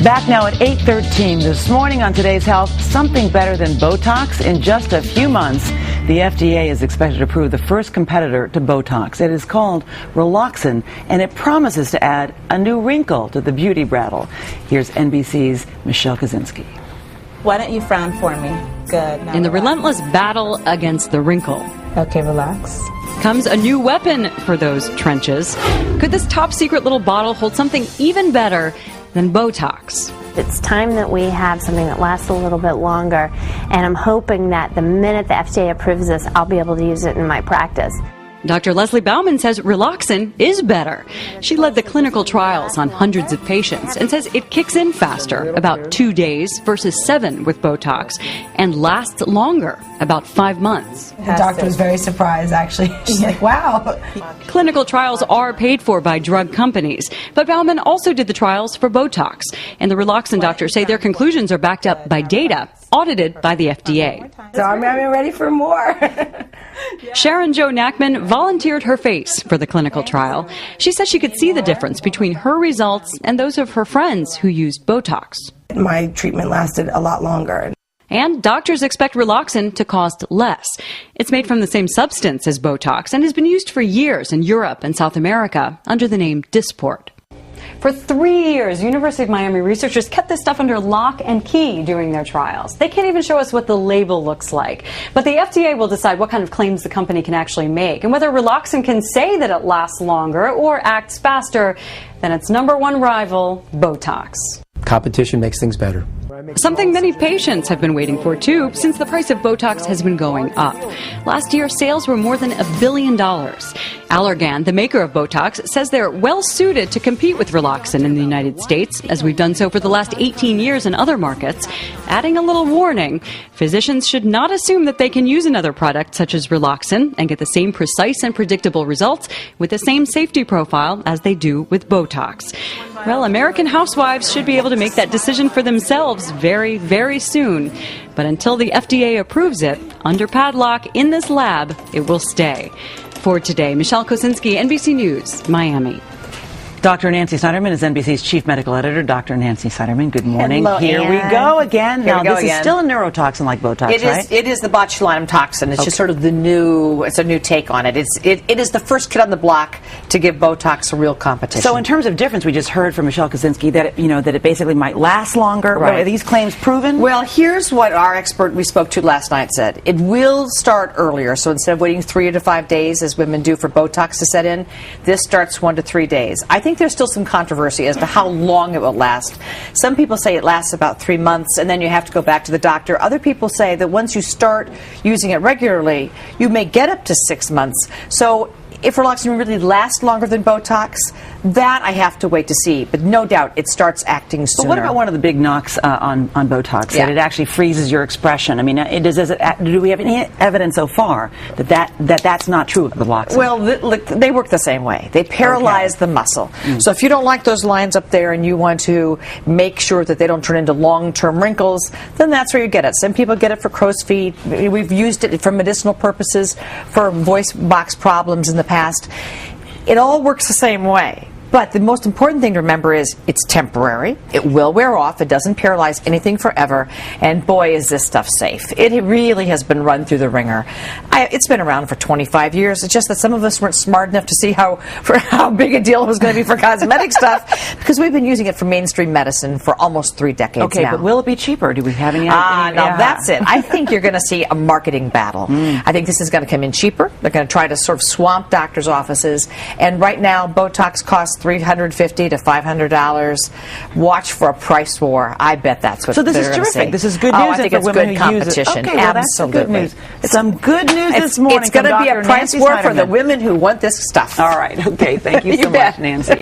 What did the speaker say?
Back now at 8:13 this morning on Today's Health, something better than Botox in just a few months. The FDA is expected to approve the first competitor to Botox. It is called Relaxin, and it promises to add a new wrinkle to the beauty brattle. Here's NBC's Michelle Kaczynski. Why don't you frown for me? Good. In the relentless battle against the wrinkle. Okay, relax. Comes a new weapon for those trenches. Could this top secret little bottle hold something even better than Botox? It's time that we have something that lasts a little bit longer, and I'm hoping that the minute the FDA approves this, I'll be able to use it in my practice. Dr. Leslie Bauman says Relaxin is better. She led the clinical trials on hundreds of patients and says it kicks in faster, about 2 days versus 7 with Botox, and lasts longer, about 5 months. The doctor was very surprised, actually. She's like, wow. Clinical trials are paid for by drug companies, but Bauman also did the trials for Botox, and the Relaxin doctors say their conclusions are backed up by data audited by the FDA. So I'm ready for more. Sharon Jo Nachman volunteered her face for the clinical trial. She said she could see the difference between her results and those of her friends who used Botox. My treatment lasted a lot longer. And doctors expect Relaxin to cost less. It's made from the same substance as Botox and has been used for years in Europe and South America under the name DYSPORT. For 3 years, University of Miami researchers kept this stuff under lock and key during their trials. They can't even show us what the label looks like. But the FDA will decide what kind of claims the company can actually make and whether Relaxin can say that it lasts longer or acts faster than its #1 rival, Botox. Competition makes things better. Something many patients have been waiting for, too, since the price of Botox has been going up. Last year, sales were more than $1 billion. Allergan, the maker of Botox, says they're well-suited to compete with Relaxin in the United States, as we've done so for the last 18 years in other markets. Adding a little warning, physicians should not assume that they can use another product such as Relaxin and get the same precise and predictable results with the same safety profile as they do with Botox. Well, American housewives should be able to make that decision for themselves very, very soon. But until the FDA approves it, under padlock in this lab, it will stay. For today, Michelle Kaczynski, NBC News, Miami. Dr. Nancy Snyderman is NBC's chief medical editor. Dr. Nancy Snyderman, good morning. Hello, Here we go again. Now, this is still a neurotoxin like Botox, right? It is the botulinum toxin. It's just sort of it's a new take on it. It is the first kid on the block to give Botox a real competition. So in terms of difference, we just heard from Michelle Kaczynski that that it basically might last longer. Right. Are these claims proven? Well, here's what our expert we spoke to last night said. It will start earlier. So instead of waiting 3 to 5 days, as women do for Botox to set in, this starts 1 to 3 days. I think there's still some controversy as to how long it will last. Some people say it lasts about 3 months and then you have to go back to the doctor. Other people say that once you start using it regularly, you may get up to 6 months. So if Relaxin really lasts longer than Botox, that I have to wait to see. But no doubt, it starts acting sooner. But what about one of the big knocks on Botox, that it actually freezes your expression? I mean, do we have any evidence so far that's not true with Relaxin? Well, they work the same way. They paralyze the muscle. So if you don't like those lines up there and you want to make sure that they don't turn into long-term wrinkles, then that's where you get it. Some people get it for crow's feet. We've used it for medicinal purposes, for voice box problems in the past. It all works the same way. But the most important thing to remember is it's temporary. It will wear off. It doesn't paralyze anything forever. And boy, is this stuff safe. It really has been run through the ringer. It's been around for 25 years. It's just that some of us weren't smart enough to see how big a deal it was going to be for cosmetic stuff, because we've been using it for mainstream medicine for almost 3 decades now. Okay, but will it be cheaper? Do we have any idea? No, that's it. I think you're going to see a marketing battle. I think this is going to come in cheaper. They're going to try to sort of swamp doctors' offices. And right now, Botox costs $350 to $500. Watch for a price war. I bet that's what. So this is terrific. This is good news. I think it's good competition. Okay, well, absolutely. That's good news. Some good news this morning. It's going to be a price war for the women who want this stuff. All right. Okay. Thank you so much, Nancy.